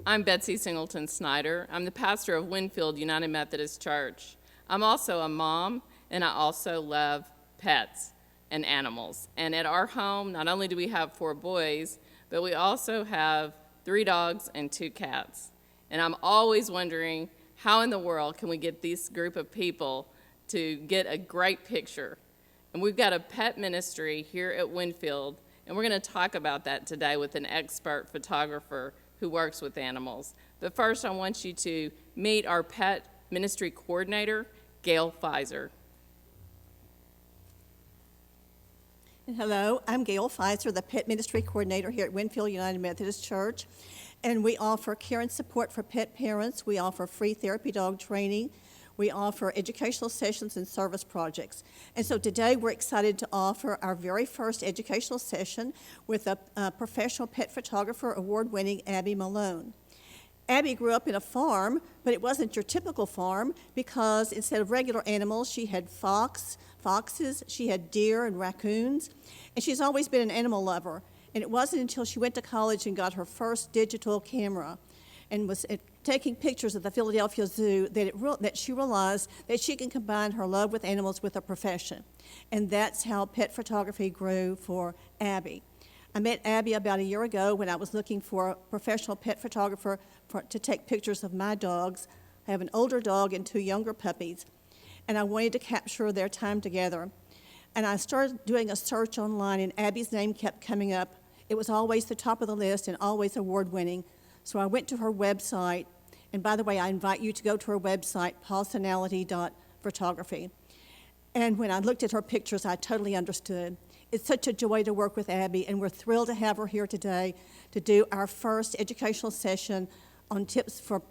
I'm Betsy Singleton Snyder. I'm the pastor of Winfield United Methodist Church. I'm also a mom, and I also love pets and animals. And at our home, not only do we have 4 boys, but we also have 3 dogs and 2 cats. And I'm always wondering, how in the world can we get this group of people to get a great picture? And we've got a pet ministry here at Winfield, and we're going to talk about that today with an expert photographer who works with animals. But first, I want you to meet our pet ministry coordinator, Gail Pfizer. Hello, I'm Gail Pfizer, the Pet Ministry Coordinator here at Winfield United Methodist Church, and we offer care and support for pet parents. We offer free therapy dog training. We offer educational sessions and service projects. And so today we're excited to offer our very first educational session with a professional pet photographer, award-winning Abby Malone. Abby grew up in a farm, but it wasn't your typical farm because instead of regular animals, she had foxes, she had deer and raccoons, and she's always been an animal lover. And it wasn't until she went to college and got her first digital camera and was taking pictures of the Philadelphia Zoo that she realized that she can combine her love with animals with a profession. And that's how pet photography grew for Abby. I met Abby about a year ago when I was looking for a professional pet photographer to take pictures of my dogs. I have an older dog and 2 younger puppies, and I wanted to capture their time together. And I started doing a search online, and Abby's name kept coming up. It was always the top of the list and always award-winning. So I went to her website, and by the way, I invite you to go to her website, Pawsonality.photography. And when I looked at her pictures, I totally understood. It's such a joy to work with Abby, and we're thrilled to have her here today to do our first educational session on tips for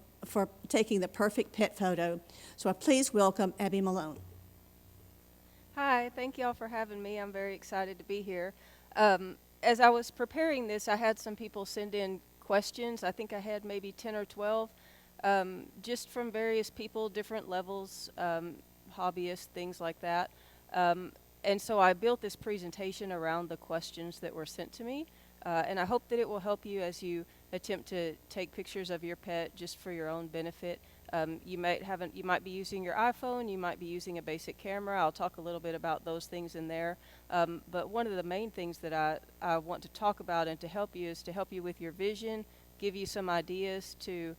taking the perfect pet photo. So please welcome Abby Malone. Hi, thank y'all for having me. I'm very excited to be here. As I was preparing this, I had some people send in questions. I think I had maybe 10 or 12, just from various people, different levels, hobbyists, things like that. And so I built this presentation around the questions that were sent to me, and I hope that it will help you as you attempt to take pictures of your pet just for your own benefit. You might be using your iPhone, you might be using a basic camera. I'll talk a little bit about those things in there. But one of the main things that I want to talk about and to help you is to help you with your vision, give you some ideas to,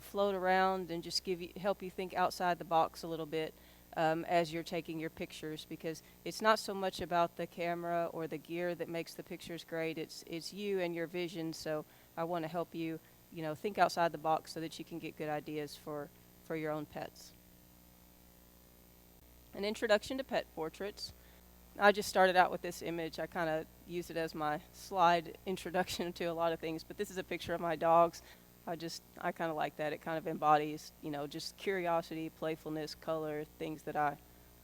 float around and just help you think outside the box a little bit as you're taking your pictures, because it's not so much about the camera or the gear that makes the pictures great. It's you and your vision. So I want to help you think outside the box so that you can get good ideas for your own pets. An introduction to pet portraits. I just started out with this image. I kind of use it as my slide introduction to a lot of things, but this is a picture of my dogs. I kind of like that. It kind of embodies, just curiosity, playfulness, color, things that I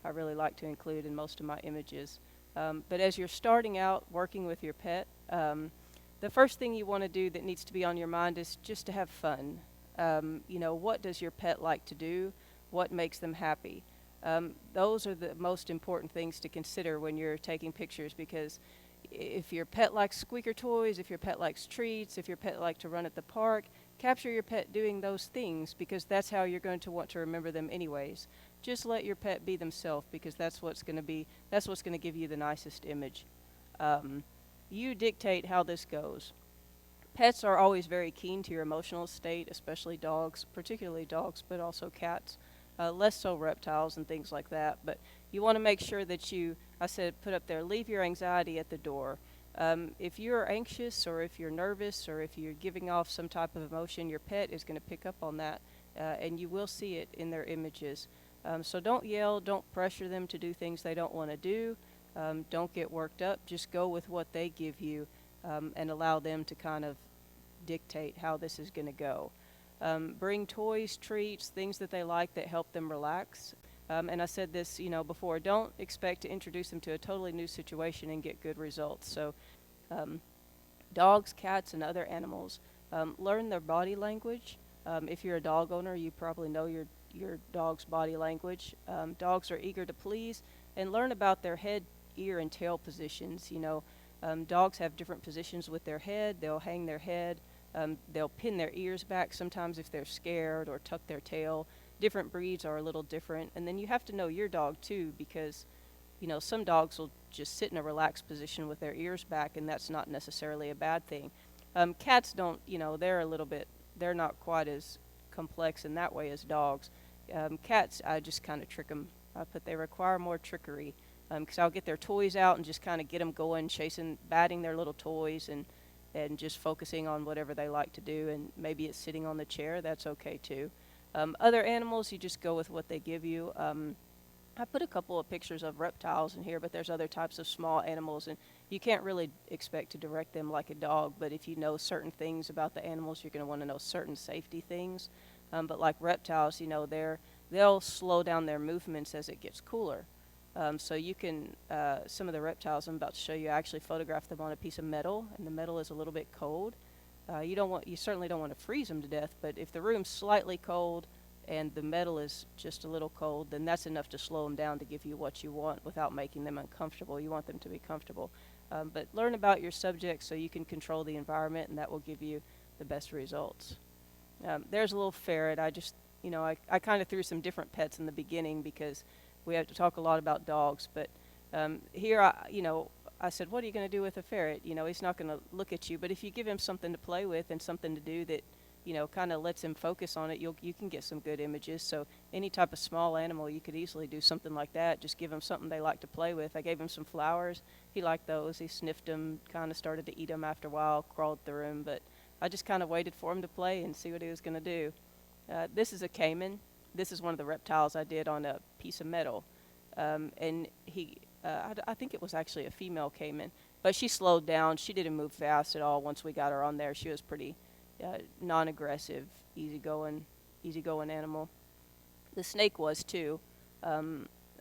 really like to include in most of my images. But as you're starting out working with your pet, the first thing you want to do that needs to be on your mind is just to have fun. What does your pet like to do? What makes them happy? Those are the most important things to consider when you're taking pictures, because if your pet likes squeaker toys, if your pet likes treats, if your pet likes to run at the park, capture your pet doing those things, because that's how you're going to want to remember them anyways. Just let your pet be themselves, because that's what's going to give you the nicest image. You dictate how this goes. Pets are always very keen to your emotional state, especially dogs, particularly dogs, but also cats. Less so reptiles and things like that. But you want to make sure that put up there, leave your anxiety at the door. If you're anxious, or if you're nervous, or if you're giving off some type of emotion, your pet is going to pick up on that, and you will see it in their images. So don't yell, don't pressure them to do things they don't want to do. Don't get worked up. Just go with what they give you, and allow them to kind of dictate how this is going to go. Bring toys, treats, things that they like that help them relax. And I said this, before, don't expect to introduce them to a totally new situation and get good results. So dogs, cats, and other animals, learn their body language. If you're a dog owner, you probably know your dog's body language. Dogs are eager to please, and learn about their head, ear, and tail positions. Dogs have different positions with their head. They'll hang their head They'll pin their ears back sometimes if they're scared, or tuck their tail. Different breeds are a little different. And then you have to know your dog too, because some dogs will just sit in a relaxed position with their ears back, and that's not necessarily a bad thing. Cats don't, they're not quite as complex in that way as dogs. Cats, I just kind of trick them. They require more trickery, because I'll get their toys out and just kind of get them going, batting their little toys, and just focusing on whatever they like to do. And maybe it's sitting on the chair, that's okay too. Other animals, you just go with what they give you. I put a couple of pictures of reptiles in here, but there's other types of small animals, and you can't really expect to direct them like a dog, but if you know certain things about the animals, you're going to want to know certain safety things. But like reptiles, they'll slow down their movements as it gets cooler. So you can, some of the reptiles I'm about to show you, I actually photographed them on a piece of metal, and the metal is a little bit cold. You certainly don't want to freeze them to death, but if the room's slightly cold and the metal is just a little cold, then that's enough to slow them down to give you what you want without making them uncomfortable. You want them to be comfortable. But learn about your subject so you can control the environment, and that will give you the best results. There's a little ferret. I kind of threw some different pets in the beginning because we have to talk a lot about dogs. But here, I said, what are you going to do with a ferret? He's not going to look at you. But if you give him something to play with and something to do that kind of lets him focus on it, you can get some good images. So any type of small animal, you could easily do something like that. Just give him something they like to play with. I gave him some flowers. He liked those. He sniffed them, kind of started to eat them after a while, crawled through them. But I just kind of waited for him to play and see what he was going to do. This is a caiman. This is one of the reptiles I did on a piece of metal. And I think it was actually a female caiman. But she slowed down. She didn't move fast at all once we got her on there. She was pretty non-aggressive, easygoing animal. The snake was too.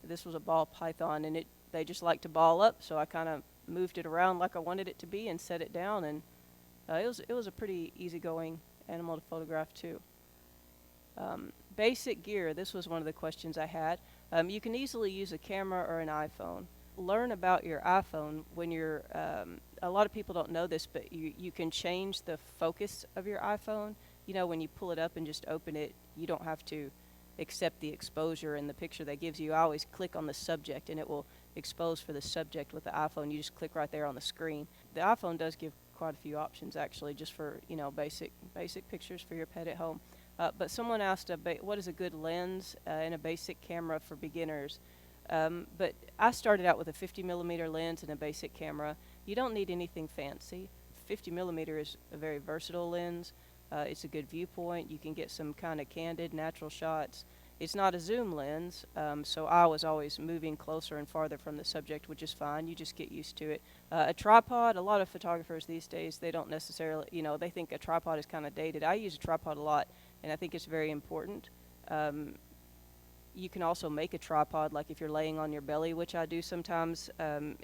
This was a ball python, and they just like to ball up, so I kind of moved it around like I wanted it to be and set it down, and it was a pretty easygoing animal to photograph too. Basic gear. This was one of the questions I had. You can easily use a camera or an iPhone. Learn about your iPhone when you're, a lot of people don't know this, but you can change the focus of your iPhone. When you pull it up and just open it, you don't have to accept the exposure in the picture that gives you. I always click on the subject and it will expose for the subject with the iPhone. You just click right there on the screen. The iPhone does give quite a few options actually, just for, basic pictures for your pet at home. But someone asked, what is a good lens and a basic camera for beginners? But I started out with a 50 millimeter lens and a basic camera. You don't need anything fancy. 50 millimeter is a very versatile lens. It's a good viewpoint. You can get some kind of candid, natural shots. It's not a zoom lens, so I was always moving closer and farther from the subject, which is fine. You just get used to it. A tripod, a lot of photographers these days, they don't necessarily, they think a tripod is kind of dated. I use a tripod a lot, and I think it's very important. You can also make a tripod, like if you're laying on your belly, which I do sometimes.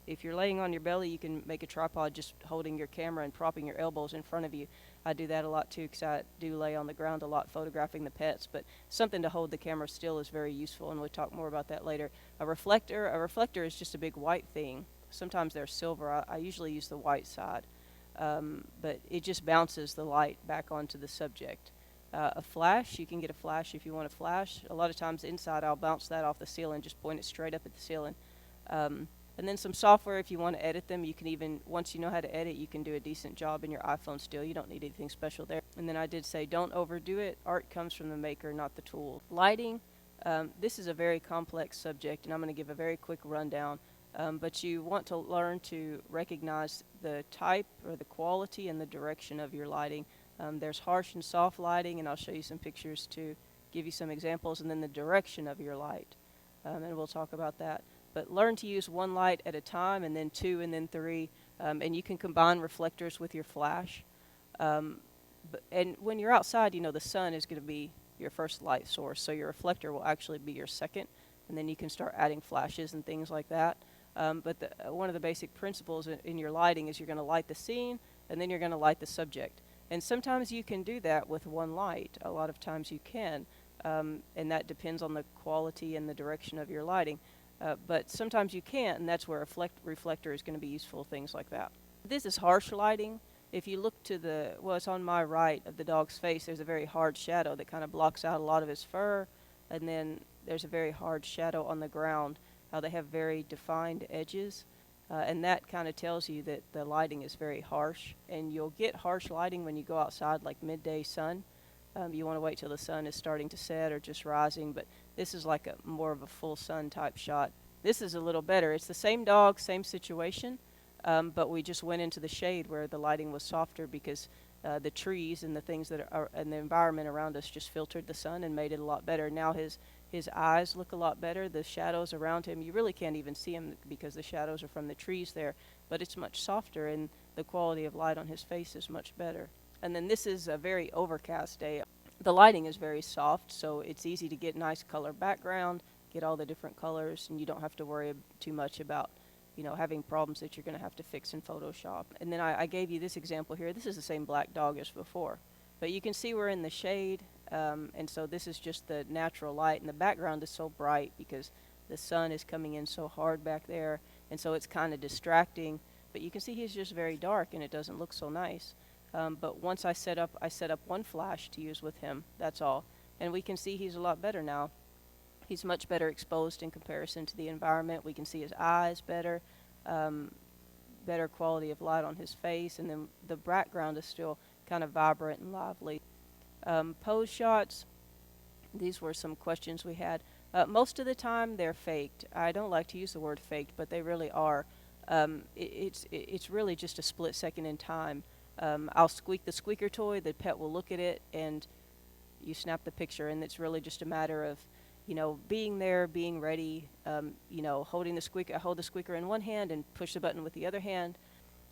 If you're laying on your belly, you can make a tripod just holding your camera and propping your elbows in front of you. I do that a lot too, because I do lay on the ground a lot photographing the pets, but something to hold the camera still is very useful, and we'll talk more about that later. A reflector is just a big white thing. Sometimes they're silver. I usually use the white side, but it just bounces the light back onto the subject. A flash, you can get a flash if you want a flash. A lot of times inside I'll bounce that off the ceiling, just point it straight up at the ceiling. And then some software, if you want to edit them, you can even, once you know how to edit, you can do a decent job in your iPhone still. You don't need anything special there. And then I did say, don't overdo it. Art comes from the maker, not the tool. Lighting, this is a very complex subject, and I'm going to give a very quick rundown. But you want to learn to recognize the type or the quality and the direction of your lighting. There's harsh and soft lighting, and I'll show you some pictures to give you some examples, and then the direction of your light, and we'll talk about that. But learn to use one light at a time, and then two, and then three, and you can combine reflectors with your flash. And when you're outside, the sun is going to be your first light source, so your reflector will actually be your second, and then you can start adding flashes and things like that. But one of the basic principles in your lighting is you're going to light the scene, and then you're going to light the subject. And sometimes you can do that with one light. A lot of times you can, and that depends on the quality and the direction of your lighting. But sometimes you can't, and that's where a reflector is going to be useful, things like that. This is harsh lighting, if you look to the, well, it's on my right of the dog's face, there's a very hard shadow that kind of blocks out a lot of his fur, and then there's a very hard shadow on the ground, how they have very defined edges, and that kind of tells you that the lighting is very harsh, and you'll get harsh lighting when you go outside, like midday sun. You want to wait till the sun is starting to set or just rising, but this is like a more of a full sun type shot. This is a little better. It's the same dog, same situation, but we just went into the shade where the lighting was softer because the trees and the things that are and the environment around us just filtered the sun and made it a lot better. Now his eyes look a lot better. The shadows around him, you really can't even see him because the shadows are from the trees there, but it's much softer and the quality of light on his face is much better. And then this is a very overcast day. The lighting is very soft, so it's easy to get nice color background, get all the different colors, and you don't have to worry too much about, you know, having problems that you're going to have to fix in Photoshop. And then I gave you this example here. This is the same black dog as before, but you can see we're in the shade, and so this is just the natural light, and the background is so bright because the sun is coming in so hard back there, and so it's kind of distracting, but you can see he's just very dark and it doesn't look so nice. But once I set up one flash to use with him, that's all. And we can see he's a lot better now. He's much better exposed in comparison to the environment. We can see his eyes better, better quality of light on his face, and then the background is still kind of vibrant and lively. Pose shots, these were some questions we had. Most of the time they're faked. I don't like to use the word faked, but they really are. It's really just a split second in time. I'll squeak the squeaker toy, the pet will look at it, and you snap the picture, and it's really just a matter of, you know, being there, being ready, you know, holding the squeaker. I hold the squeaker in one hand and push the button with the other hand.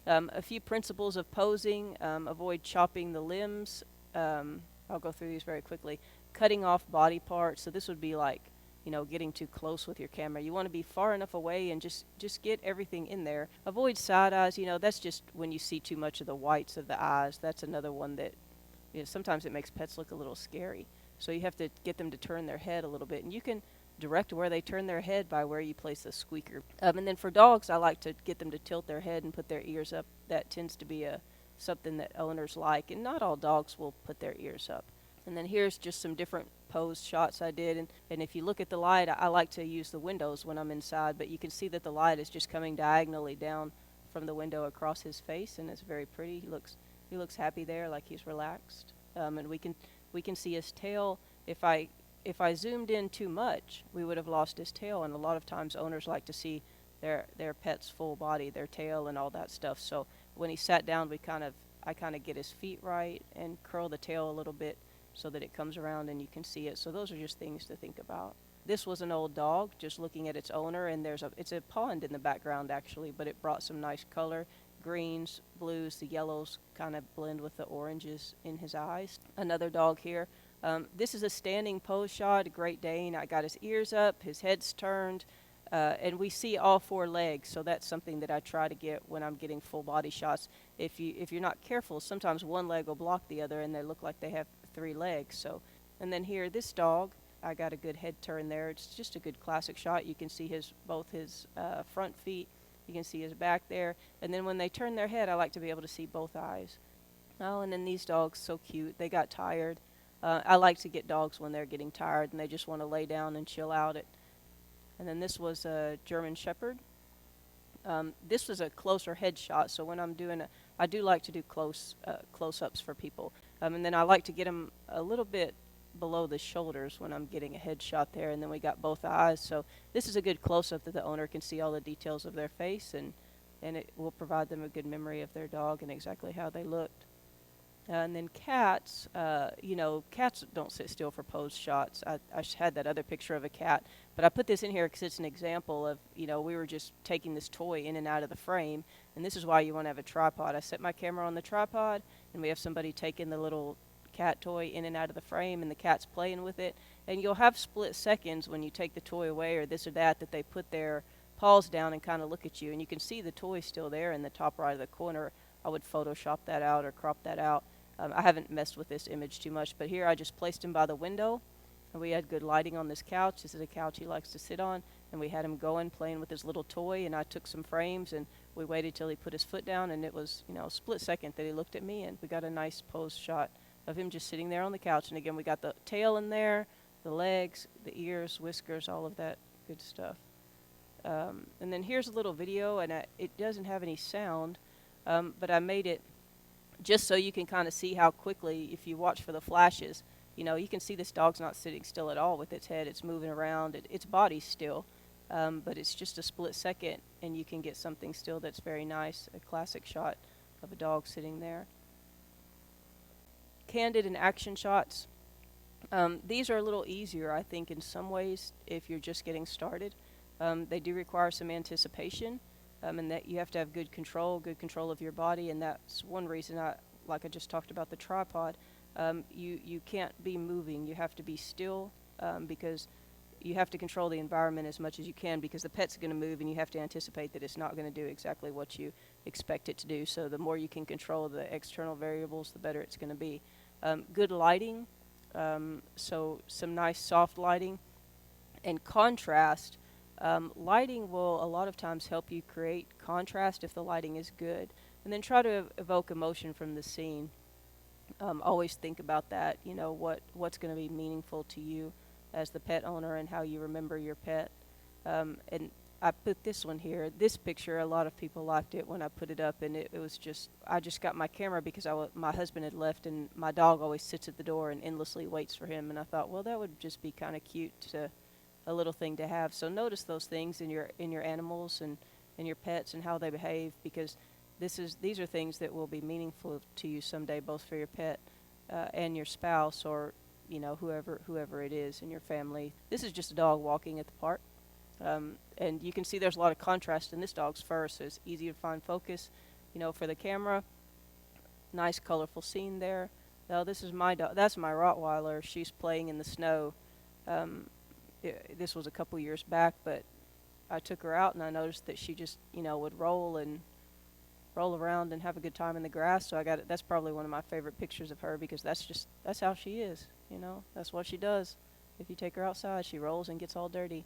A few principles of posing: avoid chopping the limbs. I'll go through these very quickly. Cutting off body parts. So this would be like, you know, getting too close with your camera. You want to be far enough away and just get everything in there. Avoid side eyes. You know, that's just when you see too much of the whites of the eyes. That's another one that, you know, sometimes it makes pets look a little scary. So you have to get them to turn their head a little bit, and you can direct where they turn their head by where you place the squeaker. And then for dogs, I like to get them to tilt their head and put their ears up. That tends to be something that owners like, and not all dogs will put their ears up. And then here's just some different pose shots I did, and if you look at the light, I like to use the windows when I'm inside, but you can see that the light is just coming diagonally down from the window across his face, and it's very pretty. He looks happy there, like he's relaxed. And we can see his tail. If I zoomed in too much, we would have lost his tail, and a lot of times owners like to see their pet's full body, their tail and all that stuff. So when he sat down, I kind of get his feet right and curl the tail a little bit so that it comes around and you can see it. So those are just things to think about. This was an old dog, just looking at its owner, and it's a pond in the background actually, but it brought some nice color. Greens, blues, the yellows kind of blend with the oranges in his eyes. Another dog here. This is a standing pose shot, a Great Dane. I got his ears up, his head's turned, and we see all four legs, so that's something that I try to get when I'm getting full body shots. If you're not careful, sometimes one leg will block the other and they look like they have three legs. So, and then here, this dog, I got a good head turn there. It's just a good classic shot. You can see both his front feet. You can see his back there. And then when they turn their head, I like to be able to see both eyes. Oh, and then these dogs, so cute. They got tired. I like to get dogs when they're getting tired and they just want to lay down and chill out. And then this was a German Shepherd. This was a closer head shot, so when I'm doing it, I do like to do close-ups for people. And then I like to get them a little bit below the shoulders when I'm getting a head shot there, and then we got both eyes. So this is a good close-up that the owner can see all the details of their face, and it will provide them a good memory of their dog and exactly how they looked. And then cats, you know, cats don't sit still for pose shots. I had that other picture of a cat, but I put this in here because it's an example of, you know, we were just taking this toy in and out of the frame, and this is why you want to have a tripod. I set my camera on the tripod, and we have somebody taking the little cat toy in and out of the frame, and the cat's playing with it. And you'll have split seconds when you take the toy away or this or that they put their paws down and kind of look at you, and you can see the toy still there in the top right of the corner. I would Photoshop that out or crop that out. I haven't messed with this image too much, but here I just placed him by the window, and we had good lighting on this couch. This is a couch he likes to sit on, and we had him going, playing with his little toy, and I took some frames, and We waited till he put his foot down, and it was, a split second that he looked at me, and we got a nice pose shot of him just sitting there on the couch. And again, we got the tail in there, the legs, the ears, whiskers, all of that good stuff. And then here's a little video, and it doesn't have any sound, but I made it just so you can kind of see how quickly, if you watch for the flashes, you can see this dog's not sitting still at all with its head. It's moving around. Its body's still, but it's just a split second, and you can get something still that's very nice, a classic shot of a dog sitting there. Candid and action shots. These are a little easier, I think, in some ways if you're just getting started. They do require some anticipation, and that you have to have good control of your body, and that's one reason like I just talked about the tripod. You can't be moving. You have to be still, because you have to control the environment as much as you can, because the pet's going to move, and you have to anticipate that it's not going to do exactly what you expect it to do. So the more you can control the external variables, the better it's going to be. Good lighting, so some nice soft lighting, and contrast. Lighting will a lot of times help you create contrast if the lighting is good. And then try to evoke emotion from the scene. Always think about that, what's going to be meaningful to you as the pet owner and how you remember your pet. And I put this one here. This picture, a lot of people liked it when I put it up, and it was just, I just got my camera because my husband had left, and my dog always sits at the door and endlessly waits for him. And I thought, well, that would just be kind of cute a little thing to have. So notice those things in your animals and your pets and how they behave, because these are things that will be meaningful to you someday, both for your pet and your spouse, or whoever it is in your family. This is just a dog walking at the park, and you can see there's a lot of contrast in this dog's fur, so it's easy to find focus, for the camera. Nice colorful scene there. Now this is my dog. That's my Rottweiler. She's playing in the snow. This was a couple years back, but I took her out and I noticed that she just, would roll around and have a good time in the grass. So that's probably one of my favorite pictures of her, because that's how she is, that's what she does. If you take her outside, she rolls and gets all dirty.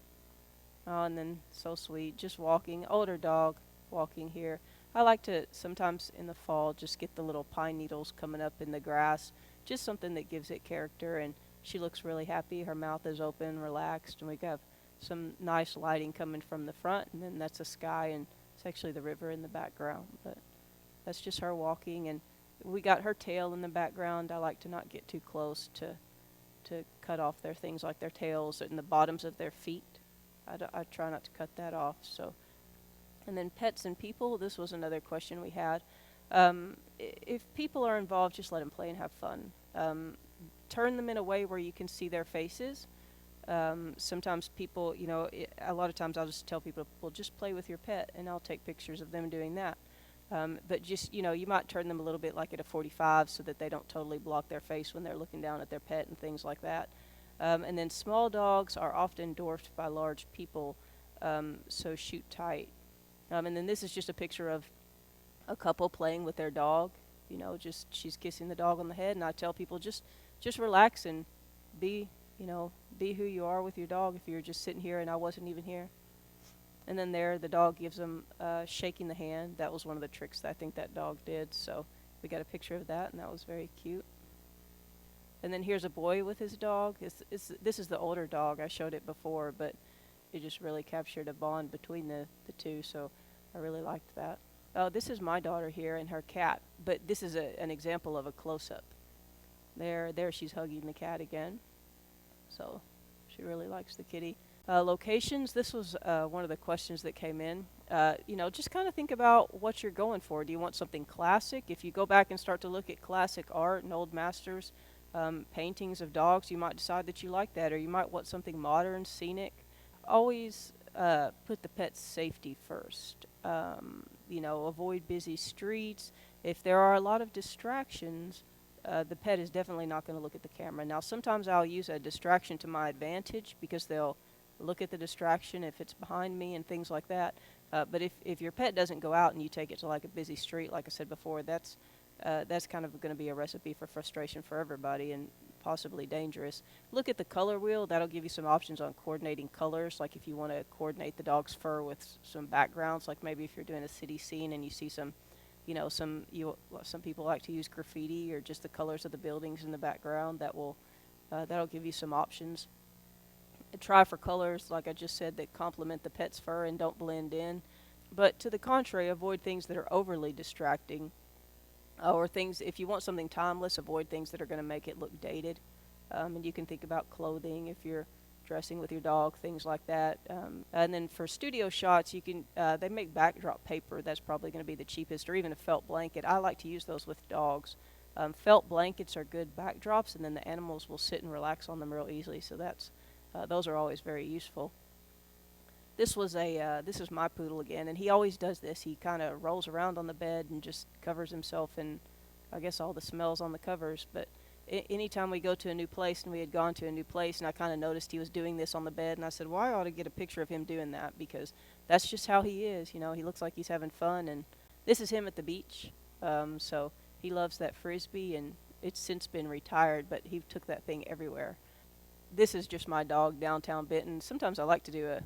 Oh, and then so sweet, just walking, older dog walking here. I like to sometimes in the fall just get the little pine needles coming up in the grass, just something that gives it character. And she looks really happy. Her mouth is open, relaxed, and we have some nice lighting coming from the front, and then that's the sky, and it's actually the river in the background. But that's just her walking, and we got her tail in the background. I like to not get too close to cut off their things like their tails and the bottoms of their feet. I try not to cut that off. So, and then pets and people. This was another question we had. If people are involved, just let them play and have fun. Turn them in a way where you can see their faces. Sometimes people, a lot of times I'll just tell people, well, just play with your pet, and I'll take pictures of them doing that. But just, you might turn them a little bit like at a 45 so that they don't totally block their face when they're looking down at their pet and things like that. And then small dogs are often dwarfed by large people, so shoot tight. And then this is just a picture of a couple playing with their dog. Just she's kissing the dog on the head, and I tell people just relax and be who you are with your dog if you're just sitting here and I wasn't even here. And then there, the dog gives them shaking the hand. That was one of the tricks that I think that dog did. So we got a picture of that, and that was very cute. And then here's a boy with his dog. This is the older dog. I showed it before, but it just really captured a bond between the two, so I really liked that. This is my daughter here and her cat, but this is an example of a close-up. There she's hugging the cat again. So she really likes the kitty. Locations, this was one of the questions that came in. Just kind of think about what you're going for. Do you want something classic? If you go back and start to look at classic art and old masters, paintings of dogs, you might decide that you like that, or you might want something modern, scenic. Always put the pet's safety first. Avoid busy streets. If there are a lot of distractions, the pet is definitely not going to look at the camera. Now, sometimes I'll use a distraction to my advantage because they'll look at the distraction if it's behind me and things like that. But if your pet doesn't go out and you take it to like a busy street, like I said before, that's kind of going to be a recipe for frustration for everybody, and possibly dangerous. Look at the color wheel. That'll give you some options on coordinating colors, like if you want to coordinate the dog's fur with some backgrounds, like maybe if you're doing a city scene and you see some, some people like to use graffiti or just the colors of the buildings in the background. That'll give you some options. Try for colors, like I just said, that complement the pet's fur and don't blend in. But to the contrary, avoid things that are overly distracting. Or things, if you want something timeless, avoid things that are going to make it look dated. And you can think about clothing if you're dressing with your dog, things like that. And then for studio shots, you can they make backdrop paper. That's probably going to be the cheapest, or even a felt blanket. I like to use those with dogs. Felt blankets are good backdrops, and then the animals will sit and relax on them real easily. So those are always very useful. This is my poodle again, and he always does this. He kind of rolls around on the bed and just covers himself in, I guess, all the smells on the covers. But anytime we go to a new place, and we had gone to a new place, and I kind of noticed he was doing this on the bed, and I said, well, I ought to get a picture of him doing that, because that's just how he is. He looks like he's having fun, and this is him at the beach. So he loves that Frisbee, and it's since been retired, but he took that thing everywhere. This is just my dog, Downtown Benton. Sometimes I like to do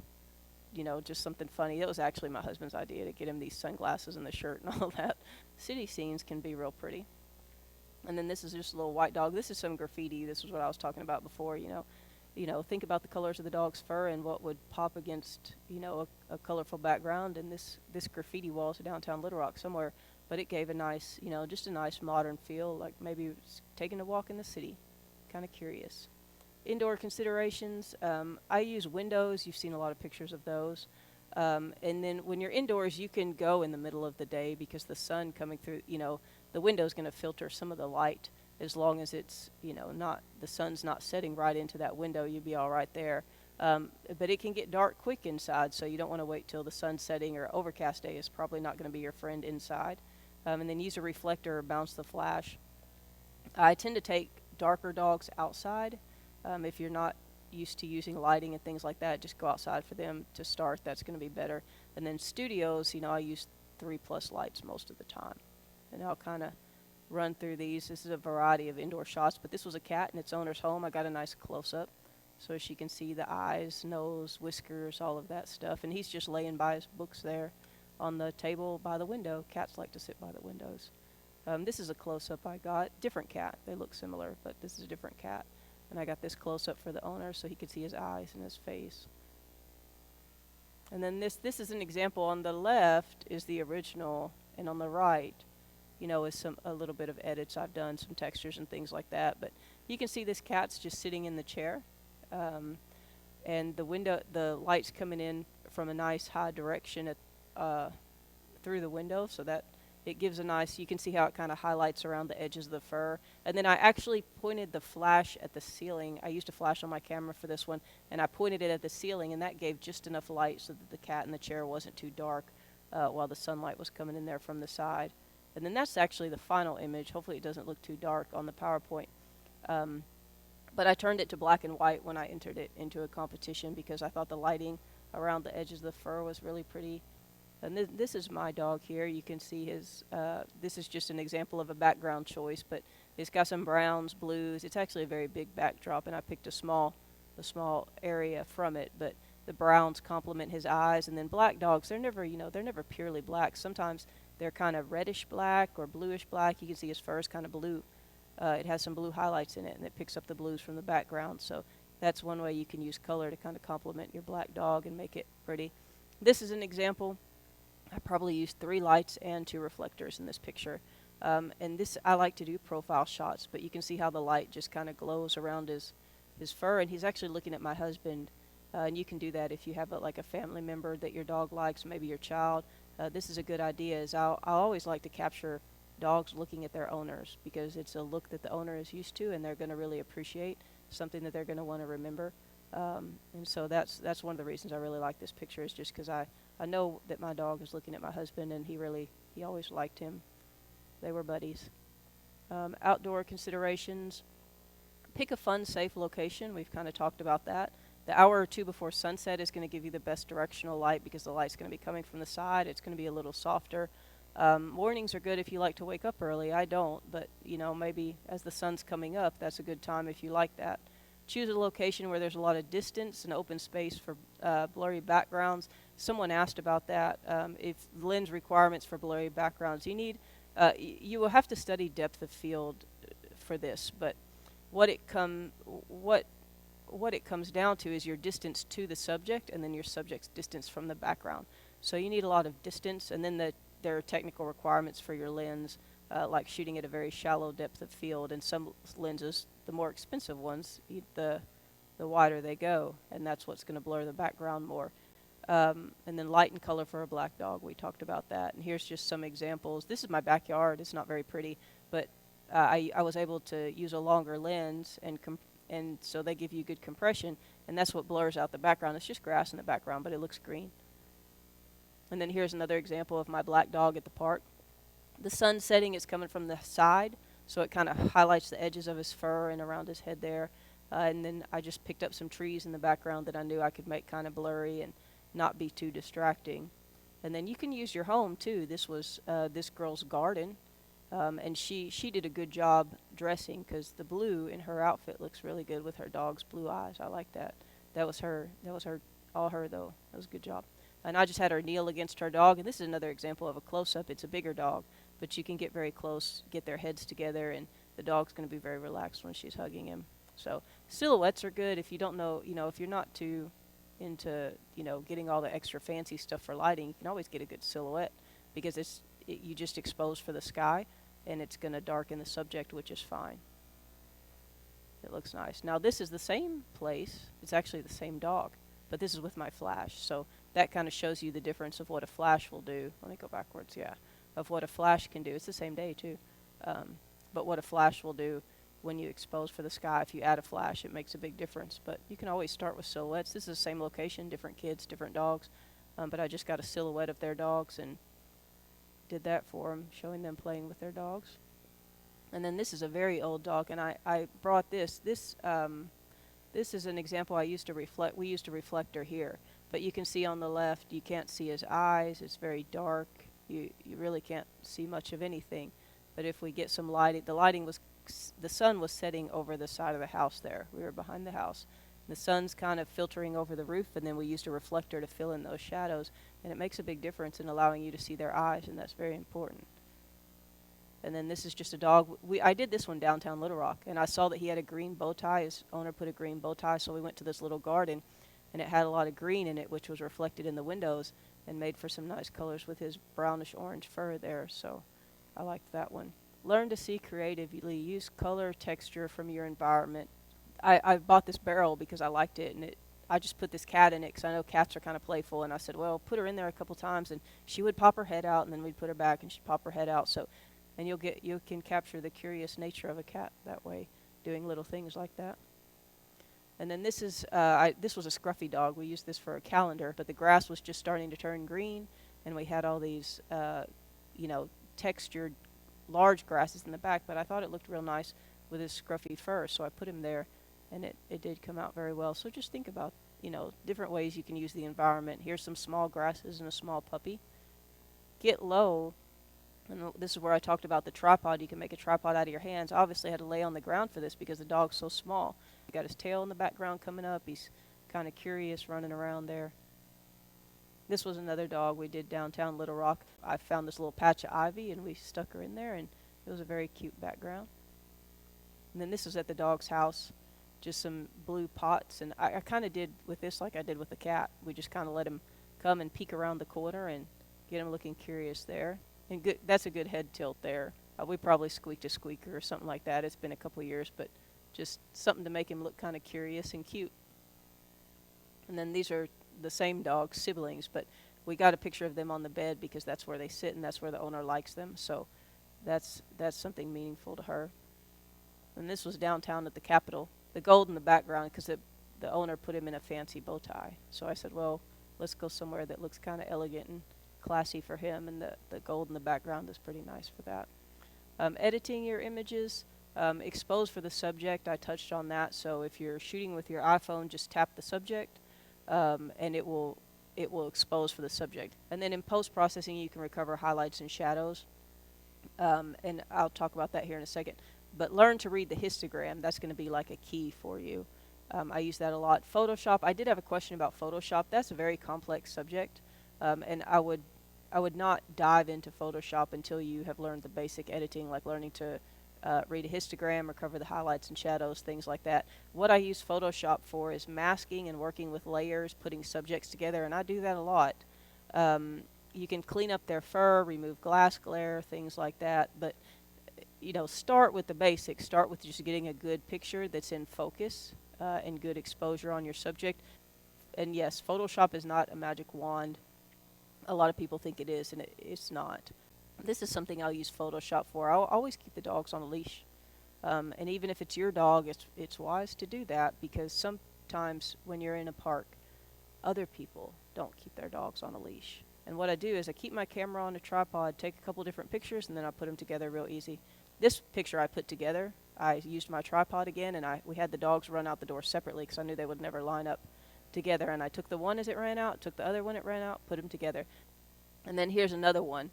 just something funny. It was actually my husband's idea to get him these sunglasses and the shirt and all that. City scenes can be real pretty. And then this is just a little white dog. This is some graffiti. This is what I was talking about before. Think about the colors of the dog's fur and what would pop against a colorful background. And this graffiti wall is downtown Little Rock somewhere, but it gave a nice just a nice modern feel, like maybe it's taking a walk in the city. Kind of curious. Indoor considerations, I use windows. You've seen a lot of pictures of those. And then when you're indoors, you can go in the middle of the day, because the sun coming through, the window's going to filter some of the light, as long as it's, the sun's not setting right into that window. You'll be all right there. But it can get dark quick inside, so you don't want to wait till the sun's setting, or overcast day is probably not going to be your friend inside. And then use a reflector or bounce the flash. I tend to take darker dogs outside. If you're not used to using lighting and things like that, just go outside for them to start. That's going to be better. And then studios, I use 3+ lights most of the time. And I'll kind of run through these. This is a variety of indoor shots, but this was a cat in its owner's home. I got a nice close-up so she can see the eyes, nose, whiskers, all of that stuff. And he's just laying by his books there on the table by the window. Cats like to sit by the windows. This is a close-up I got. Different cat. They look similar, but this is a different cat. And I got this close-up for the owner so he could see his eyes and his face. And then this is an example. On the left is the original, and on the right, is a little bit of edits I've done, some textures and things like that. But you can see this cat's just sitting in the chair. And the light's coming in from a nice high direction through the window, so that it gives you can see how it kind of highlights around the edges of the fur. And then I actually pointed the flash at the ceiling. I used a flash on my camera for this one, and I pointed it at the ceiling, and that gave just enough light so that the cat in the chair wasn't too dark while the sunlight was coming in there from the side. And then that's actually the final image. Hopefully it doesn't look too dark on the PowerPoint. But I turned it to black and white when I entered it into a competition, because I thought the lighting around the edges of the fur was really pretty. And this is my dog here. You can see this is just an example of a background choice, but it's got some browns, blues. It's actually a very big backdrop, and I picked a small area from it, but the browns complement his eyes. And then black dogs, they're never purely black. Sometimes they're kind of reddish black or bluish black. You can see his fur is kind of blue. It has some blue highlights in it, and it picks up the blues from the background. So that's one way you can use color to kind of complement your black dog and make it pretty. This is an example. I probably used 3 lights and 2 reflectors in this picture. And this, I like to do profile shots, but you can see how the light just kind of glows around his fur, and he's actually looking at my husband. And you can do that if you have a family member that your dog likes, maybe your child. This is a good idea. I always like to capture dogs looking at their owners, because it's a look that the owner is used to, and they're going to really appreciate, something that they're going to want to remember. And so that's one of the reasons I really like this picture, is just because I know that my dog is looking at my husband, and he always liked him. They were buddies. Outdoor considerations. Pick a fun, safe location. We've kind of talked about that. The hour or 2 before sunset is going to give you the best directional light, because the light's going to be coming from the side. It's going to be a little softer. Mornings are good if you like to wake up early. I don't, but maybe as the sun's coming up, that's a good time if you like that. Choose a location where there's a lot of distance and open space for blurry backgrounds. Someone asked about that. If lens requirements for blurry backgrounds, you will have to study depth of field for this, but what it comes down to is your distance to the subject and then your subject's distance from the background. So you need a lot of distance, and then there are technical requirements for your lens, like shooting at a very shallow depth of field, and some lenses, the more expensive ones, the wider they go, and that's what's going to blur the background more. And then light and color for a black dog, we talked about that. And here's just some examples. This is my backyard. It's not very pretty, but I was able to use a longer lens, and so they give you good compression, and that's what blurs out the background. It's just grass in the background, but it looks green. And then here's another example of my black dog at the park. The sun setting is coming from the side, so it kind of highlights the edges of his fur and around his head there. And then I just picked up some trees in the background that I knew I could make kind of blurry and not be too distracting. And then you can use your home too. This was this girl's garden, and she did a good job dressing, because the blue in her outfit looks really good with her dog's blue eyes. I like that. That was her, all her though. That was a good job. And I just had her kneel against her dog, and this is another example of a close-up. It's a bigger dog, but you can get very close, get their heads together, and the dog's going to be very relaxed when she's hugging him. So silhouettes are good if you don't know, if you're not too into, getting all the extra fancy stuff for lighting. You can always get a good silhouette, because you just expose for the sky, and it's going to darken the subject, which is fine. It looks nice. Now this is the same place. It's actually the same dog, but this is with my flash. So that kind of shows you the difference of what a flash will do. Let me go backwards, yeah. Of what a flash can do. It's the same day too. But what a flash will do when you expose for the sky, if you add a flash, it makes a big difference. But you can always start with silhouettes. This is the same location, different kids, different dogs. But I just got a silhouette of their dogs and did that for them, showing them playing with their dogs. And then this is a very old dog, and I brought this. This is an example I used to reflect. We used a reflector here, but you can see on the left, you can't see his eyes. It's very dark. You really can't see much of anything. But if we get some lighting, the sun was setting over the side of the house there. We were behind the house. The sun's kind of filtering over the roof, and then we used a reflector to fill in those shadows, and it makes a big difference in allowing you to see their eyes, and that's very important. And then this is just a dog. I did this one downtown Little Rock, and I saw that he had a green bow tie. His owner put a green bow tie, so we went to this little garden, and it had a lot of green in it, which was reflected in the windows and made for some nice colors with his brownish orange fur there, so I liked that one. Learn to see creatively. Use color, texture from your environment. I bought this barrel because I liked it, and I just put this cat in it because I know cats are kind of playful, and I said, well, put her in there a couple times, and she would pop her head out, and then we'd put her back, and she'd pop her head out. So, and you can capture the curious nature of a cat that way, doing little things like that. And then this was a scruffy dog. We used this for a calendar, but the grass was just starting to turn green, and we had all these, textured large grasses in the back, but I thought it looked real nice with his scruffy fur, so I put him there, and it did come out very well. So just think about, different ways you can use the environment. Here's some small grasses and a small puppy. Get low, and this is where I talked about the tripod. You can make a tripod out of your hands. I obviously had to lay on the ground for this because the dog's so small. You got his tail in the background coming up. He's kind of curious running around there. This was another dog we did downtown Little Rock. I found this little patch of ivy, and we stuck her in there, and it was a very cute background. And then this was at the dog's house, just some blue pots, and I kind of did with this like I did with the cat. We just kind of let him come and peek around the corner and get him looking curious there. And that's a good head tilt there. We probably squeaked a squeaker or something like that. It's been a couple years, but just something to make him look kind of curious and cute. And then these are the same dog, siblings, but we got a picture of them on the bed because that's where they sit and that's where the owner likes them. So that's something meaningful to her. And this was downtown at the Capitol. The gold in the background because the owner put him in a fancy bow tie. So I said, well, let's go somewhere that looks kind of elegant and classy for him, and the gold in the background is pretty nice for that. Editing your images, expose for the subject, I touched on that. So if you're shooting with your iPhone, just tap the subject, and it will it will expose for the subject. And then in post-processing, you can recover highlights and shadows. And I'll talk about that here in a second. But learn to read the histogram. That's going to be like a key for you. I use that a lot. Photoshop. I did have a question about Photoshop. That's a very complex subject, and I would not dive into Photoshop until you have learned the basic editing, like learning to read a histogram, recover the highlights and shadows, things like that. What I use Photoshop for is masking and working with layers, putting subjects together, and I do that a lot. You can clean up their fur, remove glass glare, things like that, but start with the basics. Start with just getting a good picture that's in focus and good exposure on your subject. And yes, Photoshop is not a magic wand. A lot of people think it is, and it's not. This is something I'll use Photoshop for. I'll always keep the dogs on a leash. And even if it's your dog, it's wise to do that, because sometimes when you're in a park, other people don't keep their dogs on a leash. And what I do is I keep my camera on a tripod, take a couple different pictures, and then I put them together real easy. This picture I put together, I used my tripod again, and we had the dogs run out the door separately because I knew they would never line up together. And I took the one as it ran out, took the other one it ran out, put them together. And then here's another one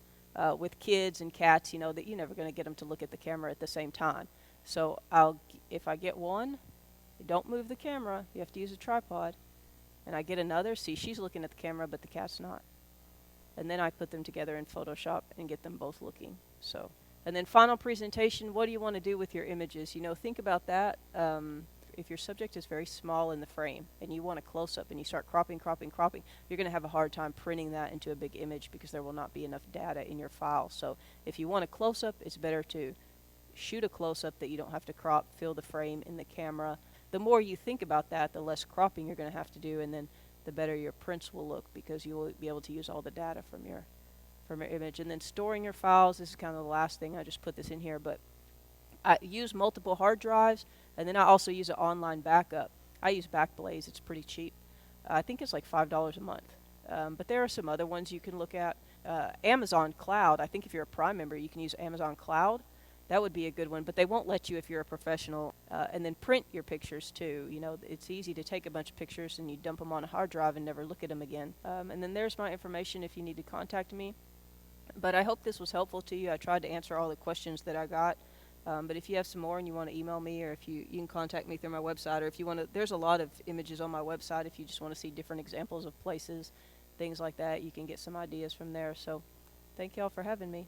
with kids and cats, that you're never going to get them to look at the camera at the same time. So if I get one, don't move the camera. You have to use a tripod. And I get another, see, she's looking at the camera, but the cat's not. And then I put them together in Photoshop and get them both looking. So, and then final presentation, what do you want to do with your images? Think about that. If your subject is very small in the frame and you want a close-up and you start cropping, you're going to have a hard time printing that into a big image because there will not be enough data in your file. So if you want a close-up, it's better to shoot a close-up that you don't have to crop, fill the frame in the camera. The more you think about that, the less cropping you're going to have to do, and then the better your prints will look because you will be able to use all the data from your image. And then storing your files, this is kind of the last thing. I just put this in here, but I use multiple hard drives, and then I also use an online backup. I use Backblaze. It's pretty cheap. I think it's like $5 a month. But there are some other ones you can look at. Amazon Cloud, I think if you're a Prime member, you can use Amazon Cloud. That would be a good one, but they won't let you if you're a professional. And then print your pictures too. It's easy to take a bunch of pictures and you dump them on a hard drive and never look at them again. And then there's my information if you need to contact me. But I hope this was helpful to you. I tried to answer all the questions that I got. But if you have some more and you want to email me, or if you can contact me through my website, or if you want to, there's a lot of images on my website. If you just want to see different examples of places, things like that, you can get some ideas from there. So thank y'all for having me.